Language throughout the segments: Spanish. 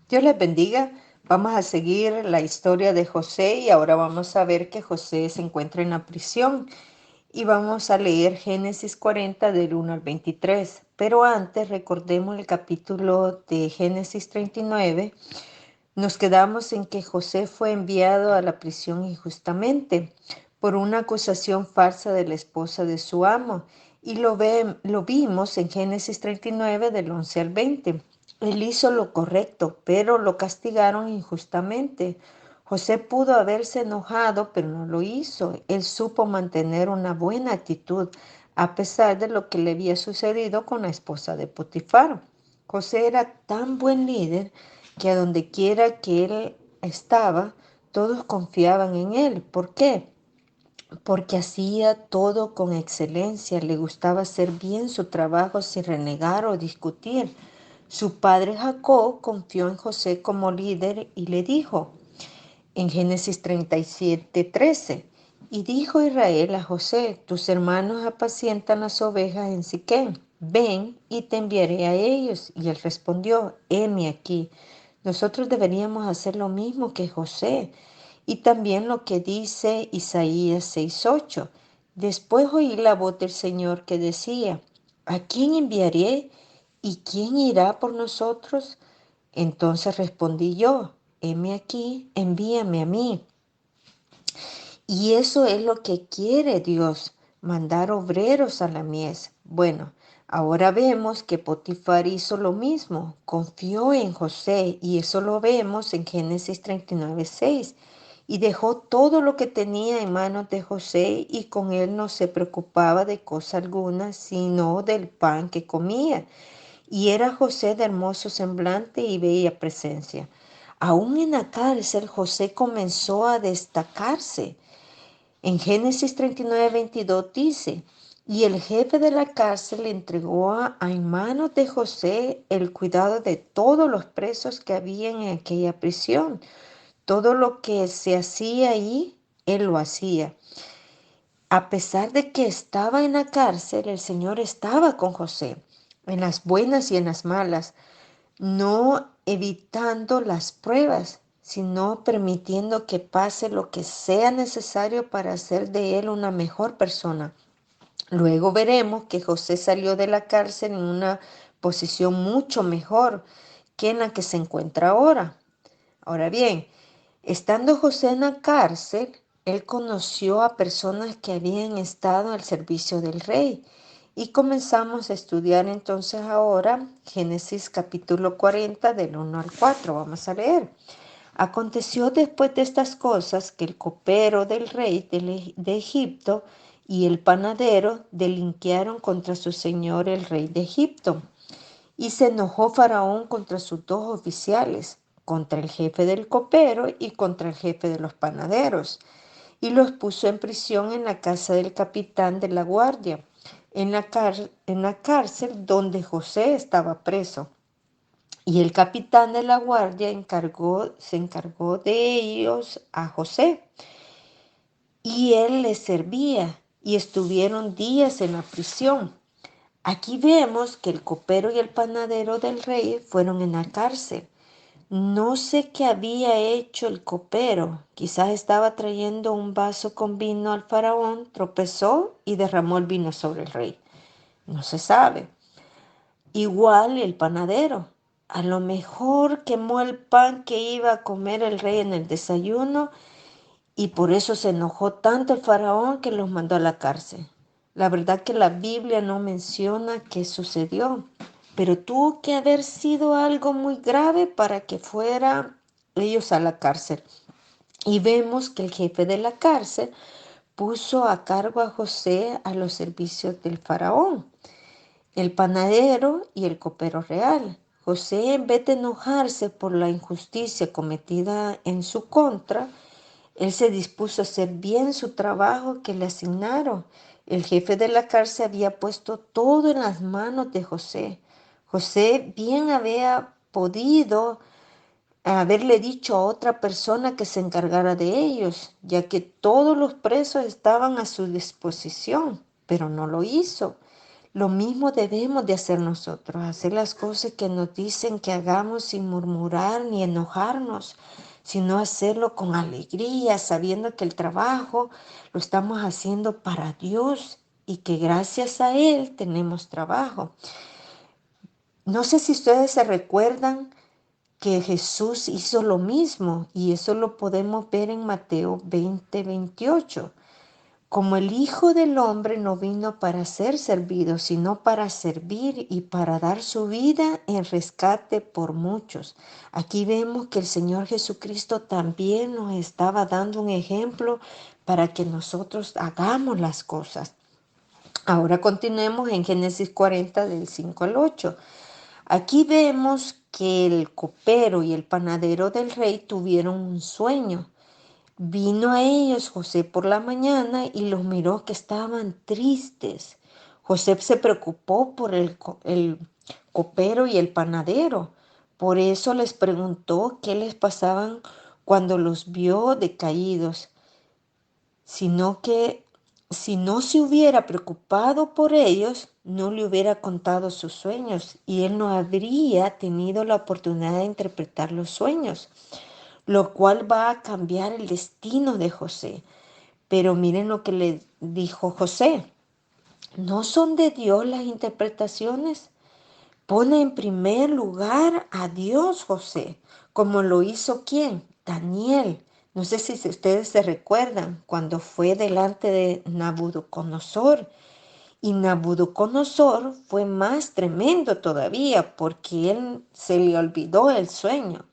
Dios les bendiga. Vamos a seguir la historia de José y ahora vamos a ver que José se encuentra en la prisión y vamos a leer Génesis 40 del 1 al 23. Pero antes recordemos el capítulo de Génesis 39. Nos quedamos en que José fue enviado a la prisión injustamente por una acusación falsa de la esposa de su amo y lo vimos en Génesis 39 del 11 al 20. Él hizo lo correcto, pero lo castigaron injustamente. José pudo haberse enojado, pero no lo hizo. Él supo mantener una buena actitud a pesar de lo que le había sucedido con la esposa de Potifar. José era tan buen líder que a donde quiera que él estaba, todos confiaban en él. ¿Por qué? Porque hacía todo con excelencia, le gustaba hacer bien su trabajo sin renegar o discutir. Su padre Jacob confió en José como líder y le dijo en Génesis 37:13, y dijo Israel a José, tus hermanos apacientan las ovejas en Siquem, ven y te enviaré a ellos. Y él respondió, heme aquí. Nosotros deberíamos hacer lo mismo que José. Y también lo que dice Isaías 6:8. Después oí la voz del Señor que decía, ¿a quién enviaré y quién irá por nosotros? Entonces respondí yo, heme aquí, envíame a mí. Y eso es lo que quiere Dios, mandar obreros a la mies. Bueno, ahora vemos que Potifar hizo lo mismo, confió en José y eso lo vemos en Génesis 39:6. Y dejó todo lo que tenía en manos de José y con él no se preocupaba de cosa alguna, sino del pan que comía. Y era José de hermoso semblante y bella presencia. Aún en la cárcel, José comenzó a destacarse. En Génesis 39:22 dice, y el jefe de la cárcel le entregó en manos de José el cuidado de todos los presos que habían en aquella prisión. Todo lo que se hacía ahí, él lo hacía. A pesar de que estaba en la cárcel, el Señor estaba con José, en las buenas y en las malas, no evitando las pruebas, sino permitiendo que pase lo que sea necesario para hacer de él una mejor persona. Luego veremos que José salió de la cárcel en una posición mucho mejor que en la que se encuentra ahora. Ahora bien, estando José en la cárcel, él conoció a personas que habían estado al servicio del rey. Y comenzamos a estudiar entonces ahora Génesis capítulo 40 del 1 al 4. Vamos a leer. Aconteció después de estas cosas que el copero del rey de Egipto y el panadero delinquearon contra su señor el rey de Egipto. Y se enojó Faraón contra sus dos oficiales, contra el jefe del copero y contra el jefe de los panaderos, y los puso en prisión en la casa del capitán de la guardia, en la cárcel donde José estaba preso. Y el capitán de la guardia se encargó de ellos a José, y él les servía, y estuvieron días en la prisión. Aquí vemos que el copero y el panadero del rey fueron en la cárcel. No sé qué había hecho el copero. Quizás estaba trayendo un vaso con vino al faraón, tropezó y derramó el vino sobre el rey. No se sabe. Igual el panadero. A lo mejor quemó el pan que iba a comer el rey en el desayuno y por eso se enojó tanto el faraón que los mandó a la cárcel. La verdad que la Biblia no menciona qué sucedió, pero tuvo que haber sido algo muy grave para que fueran ellos a la cárcel. Y vemos que el jefe de la cárcel puso a cargo a José a los servicios del faraón, el panadero y el copero real. José, en vez de enojarse por la injusticia cometida en su contra, él se dispuso a hacer bien su trabajo que le asignaron. El jefe de la cárcel había puesto todo en las manos de José. José bien había podido haberle dicho a otra persona que se encargara de ellos, ya que todos los presos estaban a su disposición, pero no lo hizo. Lo mismo debemos de hacer nosotros, hacer las cosas que nos dicen que hagamos sin murmurar ni enojarnos, sino hacerlo con alegría, sabiendo que el trabajo lo estamos haciendo para Dios y que gracias a Él tenemos trabajo. No sé si ustedes se recuerdan que Jesús hizo lo mismo y eso lo podemos ver en Mateo 20:28. Como el Hijo del Hombre no vino para ser servido, sino para servir y para dar su vida en rescate por muchos. Aquí vemos que el Señor Jesucristo también nos estaba dando un ejemplo para que nosotros hagamos las cosas. Ahora continuemos en Génesis 40 del 5 al 8. Aquí vemos que el copero y el panadero del rey tuvieron un sueño. Vino a ellos José por la mañana y los miró que estaban tristes. José se preocupó por el copero y el panadero. Por eso les preguntó qué les pasaban cuando los vio decaídos, sino que si no se hubiera preocupado por ellos, no le hubiera contado sus sueños y él no habría tenido la oportunidad de interpretar los sueños, lo cual va a cambiar el destino de José. Pero miren lo que le dijo José. ¿No son de Dios las interpretaciones? Pone en primer lugar a Dios, José, como lo hizo ¿quién? Daniel. No sé si ustedes se recuerdan cuando fue delante de Nabucodonosor. Y Nabucodonosor fue más tremendo todavía porque él se le olvidó el sueño.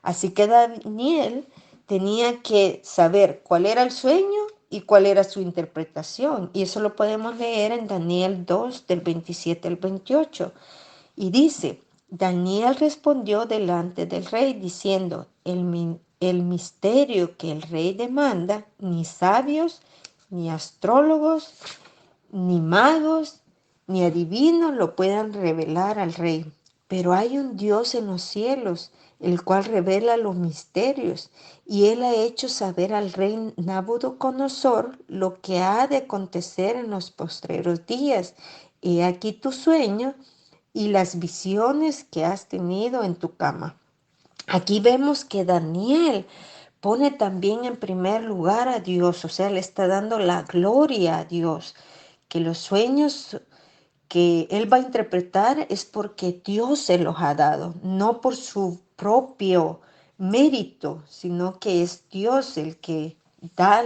Así que Daniel tenía que saber cuál era el sueño y cuál era su interpretación. Y eso lo podemos leer en Daniel 2 del 27 al 28. Y dice, Daniel respondió delante del rey diciendo, el misterio que el rey demanda, ni sabios, ni astrólogos, ni magos, ni adivinos lo puedan revelar al rey. Pero hay un Dios en los cielos, el cual revela los misterios, y él ha hecho saber al rey Nabucodonosor lo que ha de acontecer en los postreros días. He aquí tu sueño y las visiones que has tenido en tu cama. Aquí vemos que Daniel pone también en primer lugar a Dios, o sea, le está dando la gloria a Dios, que los sueños que él va a interpretar es porque Dios se los ha dado, no por su propio mérito, sino que es Dios el que da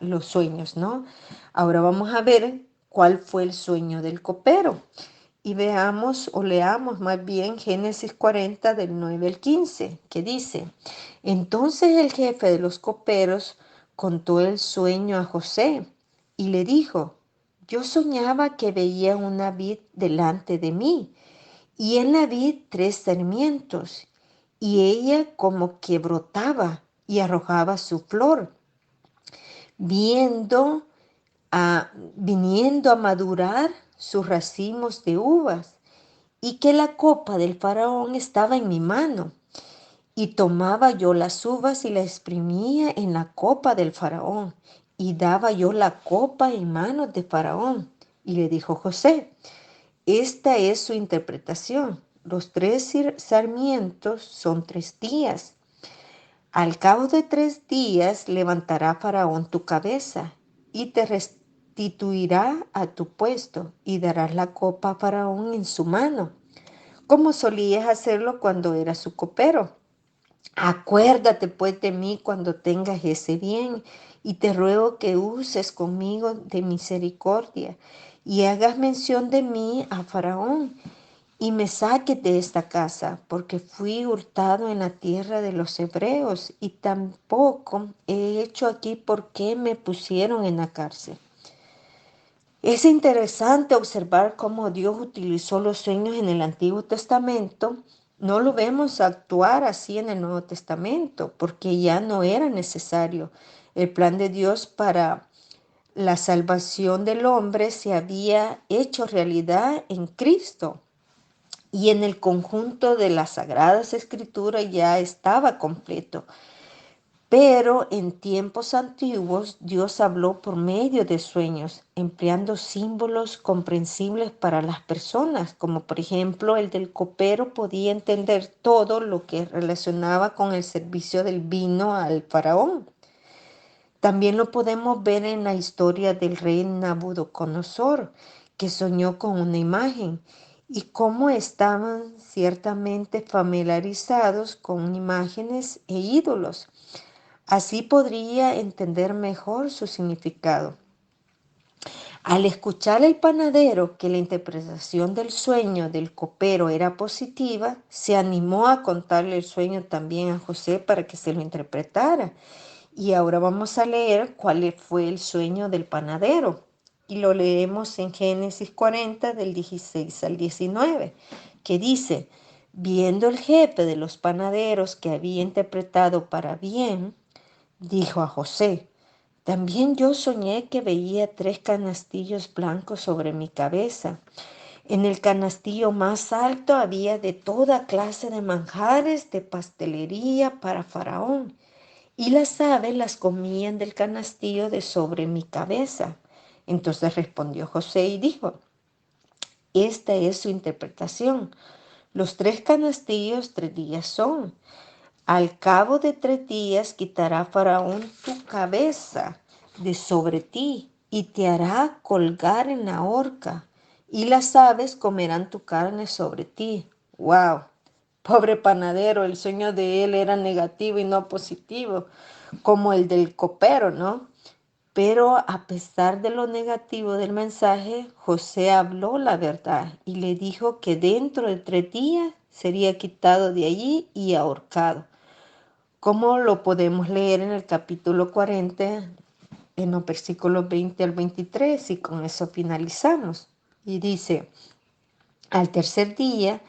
los sueños, ¿no? Ahora vamos a ver cuál fue el sueño del copero. Y veamos o leamos más bien Génesis 40 del 9 al 15, que dice, entonces el jefe de los coperos contó el sueño a José y le dijo, yo soñaba que veía una vid delante de mí y en la vid 3 sarmientos y ella como que brotaba y arrojaba su flor, viendo viniendo a madurar sus racimos de uvas y que la copa del faraón estaba en mi mano. Y tomaba yo las uvas y las exprimía en la copa del faraón, y daba yo la copa en manos de faraón. Y le dijo José, esta es su interpretación. Los 3 sarmientos son 3 días. Al cabo de 3 días levantará faraón tu cabeza y te restituirá a tu puesto y darás la copa a faraón en su mano, como solías hacerlo cuando eras su copero. Acuérdate pues de mí cuando tengas ese bien, y te ruego que uses conmigo de misericordia, y hagas mención de mí a Faraón, y me saques de esta casa, porque fui hurtado en la tierra de los hebreos, y tampoco he hecho aquí por qué me pusieron en la cárcel. Es interesante observar cómo Dios utilizó los sueños en el Antiguo Testamento. No lo vemos actuar así en el Nuevo Testamento, porque ya no era necesario. El plan de Dios para la salvación del hombre se había hecho realidad en Cristo. Y en el conjunto de las Sagradas Escrituras ya estaba completo. Pero en tiempos antiguos Dios habló por medio de sueños, empleando símbolos comprensibles para las personas, como por ejemplo el del copero podía entender todo lo que relacionaba con el servicio del vino al faraón. También lo podemos ver en la historia del rey Nabucodonosor, que soñó con una imagen y cómo estaban ciertamente familiarizados con imágenes e ídolos. Así podría entender mejor su significado. Al escuchar el panadero que la interpretación del sueño del copero era positiva, se animó a contarle el sueño también a José para que se lo interpretara. Y ahora vamos a leer cuál fue el sueño del panadero. Y lo leemos en Génesis 40 del 16 al 19, que dice, viendo el jefe de los panaderos que había interpretado para bien, dijo a José, también yo soñé que veía 3 canastillos blancos sobre mi cabeza. En el canastillo más alto había de toda clase de manjares de pastelería para Faraón, y las aves las comían del canastillo de sobre mi cabeza. Entonces respondió José y dijo, esta es su interpretación. Los 3 canastillos 3 días son. Al cabo de 3 días quitará Faraón tu cabeza de sobre ti y te hará colgar en la horca, y las aves comerán tu carne sobre ti. ¡Wow! Pobre panadero, el sueño de él era negativo y no positivo, como el del copero, ¿no? Pero a pesar de lo negativo del mensaje, José habló la verdad y le dijo que dentro de 3 días sería quitado de allí y ahorcado, como lo podemos leer en el capítulo 40, en los versículos 20 al 23, y con eso finalizamos. Y dice, al tercer día,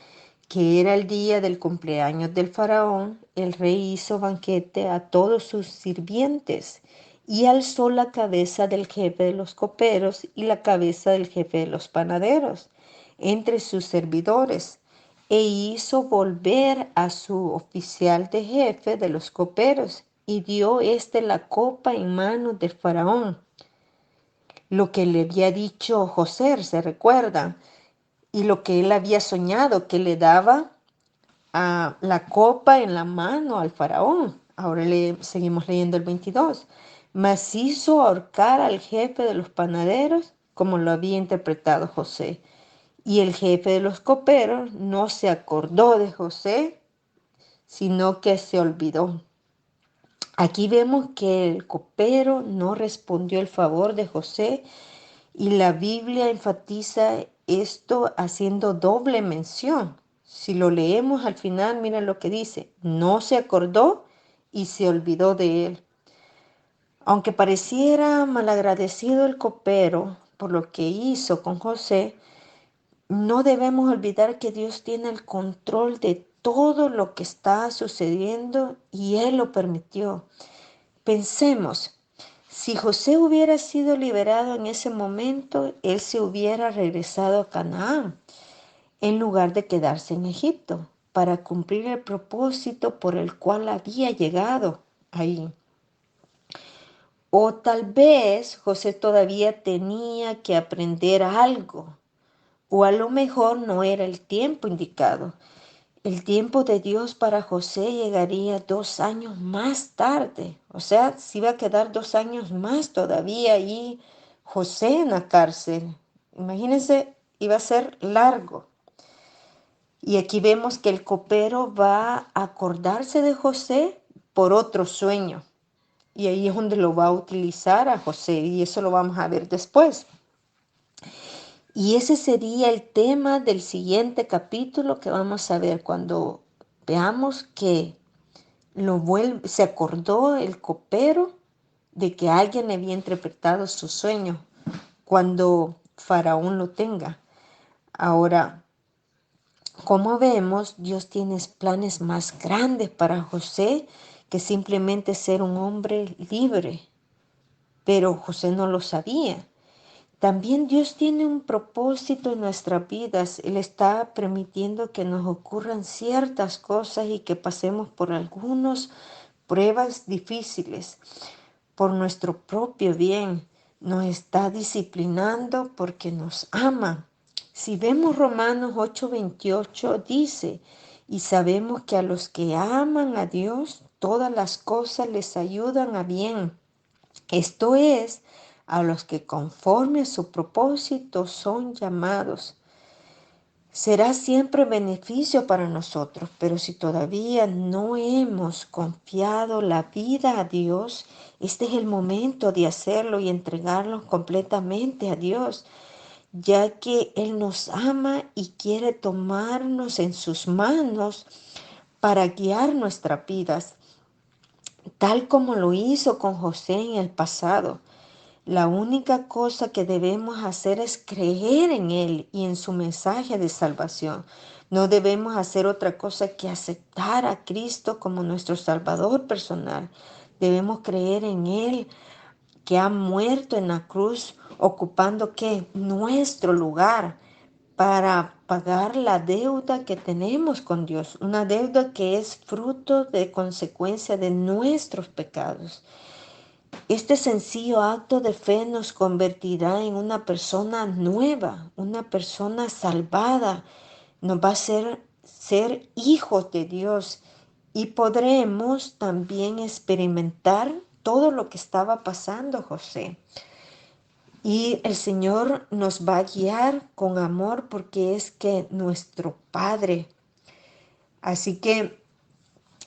que era el día del cumpleaños del faraón, el rey hizo banquete a todos sus sirvientes y alzó la cabeza del jefe de los coperos y la cabeza del jefe de los panaderos entre sus servidores, e hizo volver a su oficial de jefe de los coperos y dio la copa en manos del faraón, lo que le había dicho José, ¿se recuerdan? Y lo que él había soñado, que le daba la copa en la mano al faraón. Ahora seguimos leyendo el 22. Mas hizo ahorcar al jefe de los panaderos como lo había interpretado José. Y el jefe de los coperos no se acordó de José, sino que se olvidó. Aquí vemos que el copero no respondió el favor de José, y la Biblia enfatiza esto haciendo doble mención. Si lo leemos al final, miren lo que dice, no se acordó y se olvidó de él. Aunque pareciera malagradecido el copero por lo que hizo con José, no debemos olvidar que Dios tiene el control de todo lo que está sucediendo y Él lo permitió. Pensemos, si José hubiera sido liberado en ese momento, él se hubiera regresado a Canaán en lugar de quedarse en Egipto para cumplir el propósito por el cual había llegado ahí. O tal vez José todavía tenía que aprender algo, o a lo mejor no era el tiempo indicado. El tiempo de Dios para José llegaría 2 años más tarde. O sea, se iba a quedar 2 años más todavía ahí José en la cárcel. Imagínense, iba a ser largo. Y aquí vemos que el copero va a acordarse de José por otro sueño. Y ahí es donde lo va a utilizar a José. Y eso lo vamos a ver después. Y ese sería el tema del siguiente capítulo que vamos a ver cuando veamos que se acordó el copero de que alguien le había interpretado su sueño cuando Faraón lo tenga. Ahora, como vemos, Dios tiene planes más grandes para José que simplemente ser un hombre libre, pero José no lo sabía. También Dios tiene un propósito en nuestras vidas. Él está permitiendo que nos ocurran ciertas cosas y que pasemos por algunos pruebas difíciles por nuestro propio bien. Nos está disciplinando porque nos ama. Si vemos Romanos 8:28 dice, y sabemos que a los que aman a Dios, todas las cosas les ayudan a bien. Esto es, a los que conforme a su propósito son llamados. Será siempre beneficio para nosotros, pero si todavía no hemos confiado la vida a Dios, este es el momento de hacerlo y entregarlo completamente a Dios, ya que Él nos ama y quiere tomarnos en sus manos para guiar nuestras vidas, tal como lo hizo con José en el pasado. La única cosa que debemos hacer es creer en Él y en su mensaje de salvación. No debemos hacer otra cosa que aceptar a Cristo como nuestro Salvador personal. Debemos creer en Él que ha muerto en la cruz, ocupando ¿qué? Nuestro lugar para pagar la deuda que tenemos con Dios. Una deuda que es fruto de consecuencia de nuestros pecados. Este sencillo acto de fe nos convertirá en una persona nueva, una persona salvada. Nos va a hacer ser hijos de Dios y podremos también experimentar todo lo que estaba pasando José. Y el Señor nos va a guiar con amor porque es que nuestro Padre. Así que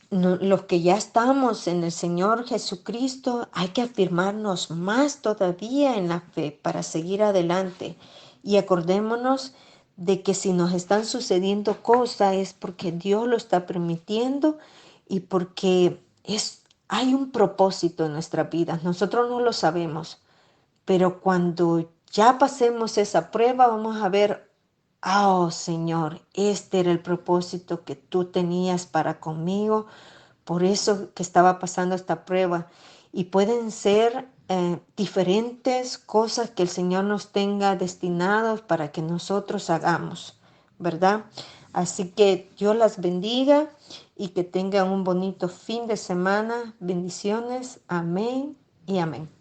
los que ya estamos en el Señor Jesucristo, hay que afirmarnos más todavía en la fe para seguir adelante. Y acordémonos de que si nos están sucediendo cosas es porque Dios lo está permitiendo y porque hay un propósito en nuestra vida. Nosotros no lo sabemos, pero cuando ya pasemos esa prueba vamos a ver, oh Señor, este era el propósito que tú tenías para conmigo, por eso que estaba pasando esta prueba. Y pueden ser diferentes cosas que el Señor nos tenga destinados para que nosotros hagamos, ¿verdad? Así que Dios las bendiga y que tengan un bonito fin de semana. Bendiciones. Amén y amén.